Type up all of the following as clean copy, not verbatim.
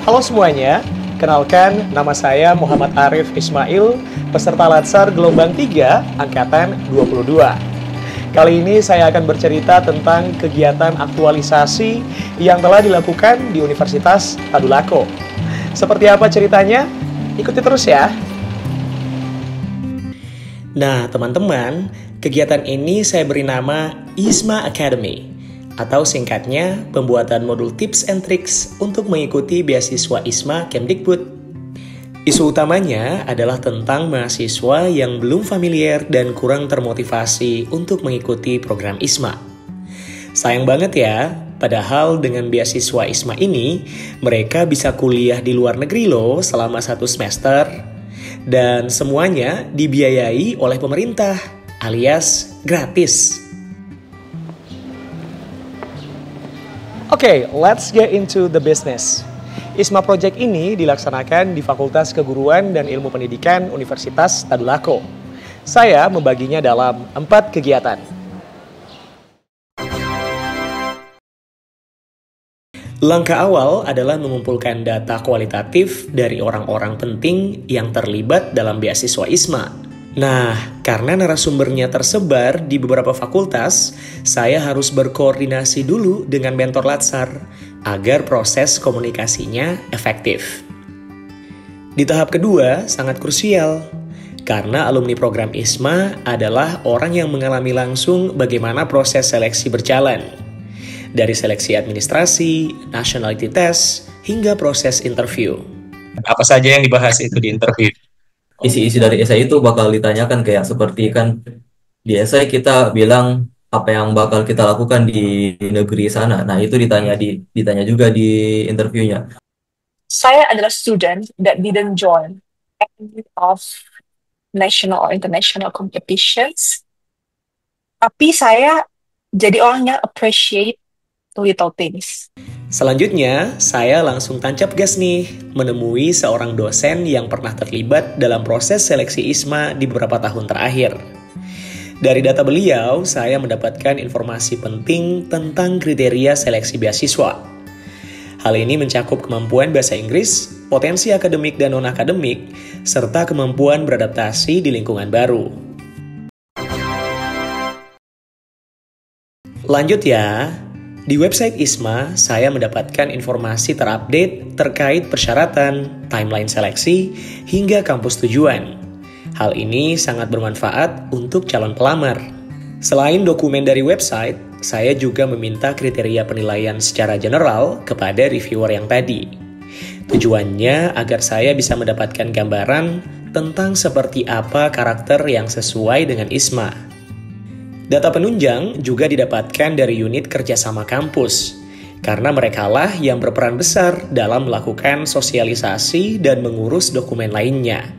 Halo semuanya, kenalkan nama saya Muhammad Arif Ismail, peserta Latsar Gelombang 3, Angkatan 22. Kali ini saya akan bercerita tentang kegiatan aktualisasi yang telah dilakukan di Universitas Tadulako. Seperti apa ceritanya? Ikuti terus ya. Nah teman-teman, kegiatan ini saya beri nama ISMA Academy, atau singkatnya pembuatan modul tips and tricks untuk mengikuti beasiswa ISMA Kemdikbud. Isu utamanya adalah tentang mahasiswa yang belum familiar dan kurang termotivasi untuk mengikuti program ISMA. Sayang banget ya, padahal dengan beasiswa ISMA ini, mereka bisa kuliah di luar negeri loh selama 1 semester. Dan semuanya dibiayai oleh pemerintah, alias gratis. Oke, let's get into the business. ISMA Project ini dilaksanakan di Fakultas Keguruan dan Ilmu Pendidikan Universitas Tadulako. Saya membaginya dalam 4 kegiatan. Langkah awal adalah mengumpulkan data kualitatif dari orang-orang penting yang terlibat dalam beasiswa ISMA. Nah, karena narasumbernya tersebar di beberapa fakultas, saya harus berkoordinasi dulu dengan mentor Latsar agar proses komunikasinya efektif. Di tahap kedua, sangat krusial, karena alumni program ISMA adalah orang yang mengalami langsung bagaimana proses seleksi berjalan. Dari seleksi administrasi, nationality test, hingga proses interview. Apa saja yang dibahas itu di interview? Isi-isi dari esai itu bakal ditanyakan kayak seperti kan di esai kita bilang apa yang bakal kita lakukan di negeri sana. Nah, itu ditanya juga di interviewnya. Saya adalah student that didn't join any of national or international competitions. Tapi saya jadi orang yang appreciate little things. Selanjutnya, saya langsung tancap gas nih, menemui seorang dosen yang pernah terlibat dalam proses seleksi ISMA di beberapa tahun terakhir. Dari data beliau, saya mendapatkan informasi penting tentang kriteria seleksi beasiswa. Hal ini mencakup kemampuan bahasa Inggris, potensi akademik dan non-akademik, serta kemampuan beradaptasi di lingkungan baru. Lanjut ya. Di website ISMA, saya mendapatkan informasi terupdate terkait persyaratan, timeline seleksi, hingga kampus tujuan. Hal ini sangat bermanfaat untuk calon pelamar. Selain dokumen dari website, saya juga meminta kriteria penilaian secara general kepada reviewer yang tadi. Tujuannya agar saya bisa mendapatkan gambaran tentang seperti apa karakter yang sesuai dengan ISMA. Data penunjang juga didapatkan dari unit kerjasama kampus, karena merekalah yang berperan besar dalam melakukan sosialisasi dan mengurus dokumen lainnya.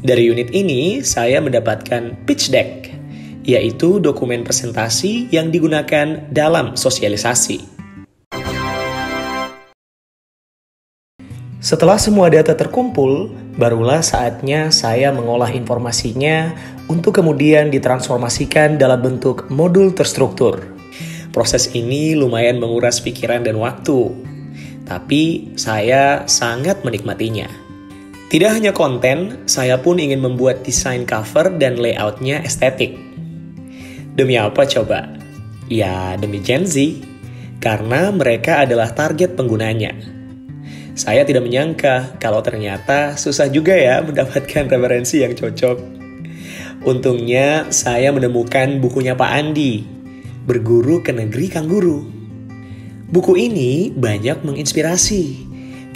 Dari unit ini, saya mendapatkan pitch deck, yaitu dokumen presentasi yang digunakan dalam sosialisasi. Setelah semua data terkumpul, barulah saatnya saya mengolah informasinya untuk kemudian ditransformasikan dalam bentuk modul terstruktur. Proses ini lumayan menguras pikiran dan waktu, tapi saya sangat menikmatinya. Tidak hanya konten, saya pun ingin membuat desain cover dan layoutnya estetik. Demi apa coba? Ya, demi Gen Z, karena mereka adalah target penggunanya. Saya tidak menyangka kalau ternyata susah juga ya mendapatkan referensi yang cocok. Untungnya saya menemukan bukunya Pak Andi, Berguru ke Negeri Kangguru. Buku ini banyak menginspirasi,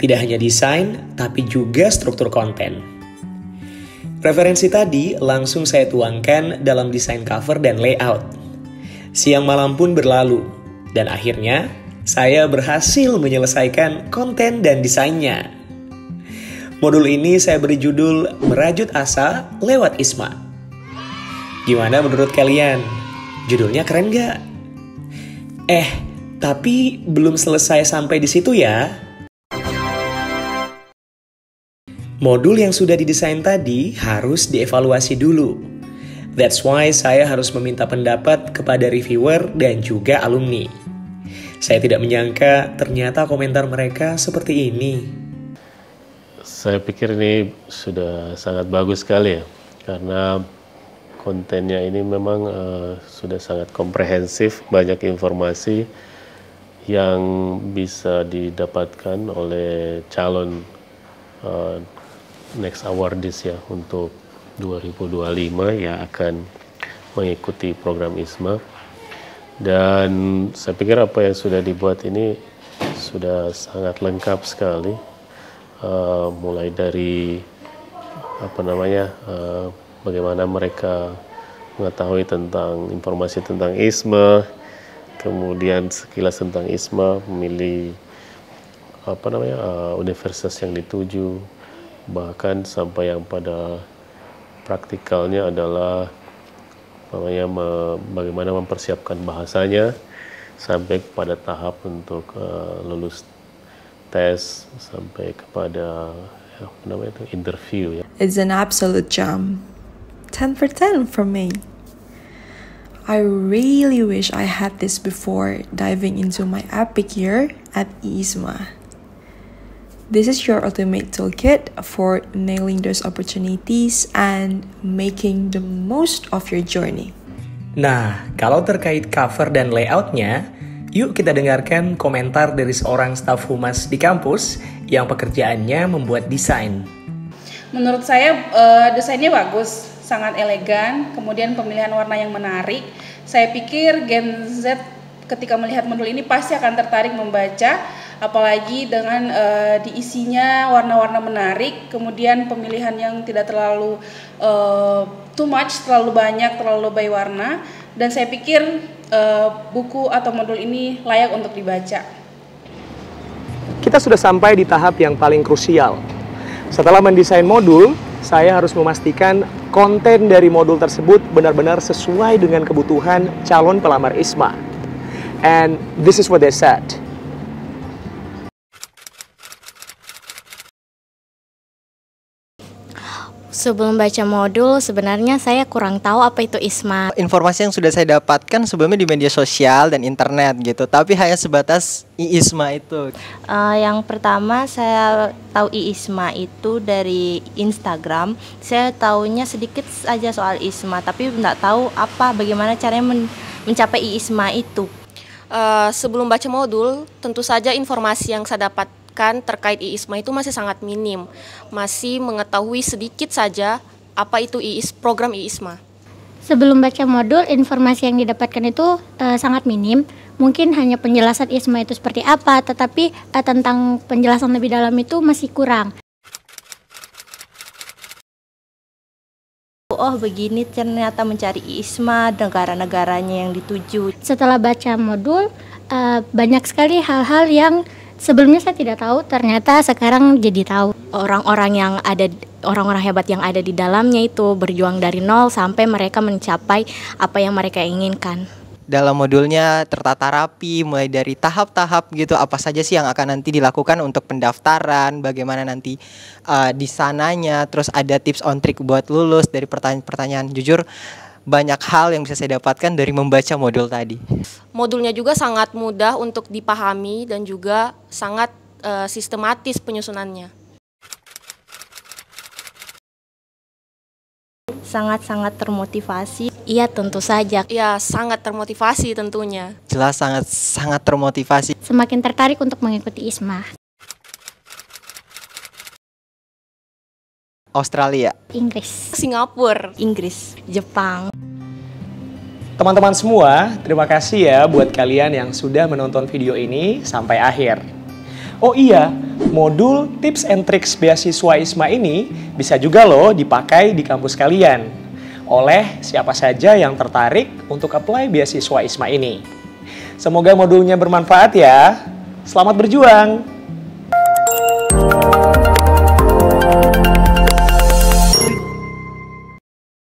tidak hanya desain tapi juga struktur konten. Referensi tadi langsung saya tuangkan dalam desain cover dan layout. Siang malam pun berlalu, dan akhirnya saya berhasil menyelesaikan konten dan desainnya. Modul ini saya beri judul Merajut Asa Lewat ISMA. Gimana menurut kalian? Judulnya keren gak? Tapi belum selesai sampai di situ ya. Modul yang sudah didesain tadi harus dievaluasi dulu. That's why saya harus meminta pendapat kepada reviewer dan juga alumni. Saya tidak menyangka ternyata komentar mereka seperti ini. Saya pikir ini sudah sangat bagus sekali ya, karena kontennya ini memang sudah sangat komprehensif, banyak informasi yang bisa didapatkan oleh calon next awardees ya untuk 2025 yang akan mengikuti program ISMA. Dan saya pikir apa yang sudah dibuat ini sudah sangat lengkap sekali. Mulai dari bagaimana mereka mengetahui tentang informasi tentang ISMA, kemudian sekilas tentang ISMA, memilih universitas yang dituju, bahkan sampai yang pada praktikalnya adalah bagaimana mempersiapkan bahasanya sampai pada tahap untuk lulus tes sampai kepada interview ya. It's an absolute jam. 10 for 10 for me. I really wish I had this before diving into my epic year at ISMA. This is your ultimate toolkit for nailing those opportunities and making the most of your journey. Nah, kalau terkait cover dan layoutnya, yuk kita dengarkan komentar dari seorang staf humas di kampus yang pekerjaannya membuat desain. Menurut saya desainnya bagus, sangat elegan, kemudian pemilihan warna yang menarik. Saya pikir Gen Z ketika melihat modul ini pasti akan tertarik membaca, apalagi dengan diisinya warna-warna menarik, kemudian pemilihan yang tidak terlalu too much, terlalu banyak, terlalu lebay warna. Dan saya pikir buku atau modul ini layak untuk dibaca. Kita sudah sampai di tahap yang paling krusial. Setelah mendesain modul, saya harus memastikan konten dari modul tersebut benar-benar sesuai dengan kebutuhan calon pelamar ISMA. And this is what they said. Sebelum baca modul, sebenarnya saya kurang tahu apa itu ISMA. Informasi yang sudah saya dapatkan sebelumnya di media sosial dan internet gitu, tapi hanya sebatas ISMA itu. Yang pertama saya tahu ISMA itu dari Instagram. Saya tahunya sedikit saja soal ISMA, tapi tidak tahu bagaimana caranya mencapai ISMA itu. Sebelum baca modul, tentu saja informasi yang saya dapatkan terkait ISMA itu masih sangat minim, masih mengetahui sedikit saja apa itu program ISMA. Sebelum baca modul, informasi yang didapatkan itu sangat minim, mungkin hanya penjelasan ISMA itu seperti apa, tetapi tentang penjelasan lebih dalam itu masih kurang. Oh begini ternyata mencari ISMA, negara-negaranya yang dituju. Setelah baca modul, banyak sekali hal-hal yang sebelumnya saya tidak tahu, ternyata sekarang jadi tahu. Orang-orang hebat yang ada di dalamnya itu berjuang dari nol sampai mereka mencapai apa yang mereka inginkan. Dalam modulnya tertata rapi, mulai dari tahap-tahap gitu, apa saja sih yang akan nanti dilakukan untuk pendaftaran, bagaimana nanti di sananya, terus ada tips on trick buat lulus dari pertanyaan-pertanyaan. Jujur banyak hal yang bisa saya dapatkan dari membaca modul tadi. Modulnya juga sangat mudah untuk dipahami dan juga sangat sistematis penyusunannya. Sangat-sangat termotivasi. Iya tentu saja. Ya sangat termotivasi tentunya. Jelas sangat termotivasi. Semakin tertarik untuk mengikuti ISMA. Australia, Inggris, Singapura, Inggris, Jepang. Teman-teman semua, terima kasih ya buat kalian yang sudah menonton video ini sampai akhir. Oh iya, modul tips and tricks beasiswa ISMA ini bisa juga loh dipakai di kampus kalian oleh siapa saja yang tertarik untuk apply beasiswa ISMA ini. Semoga modulnya bermanfaat ya. Selamat berjuang!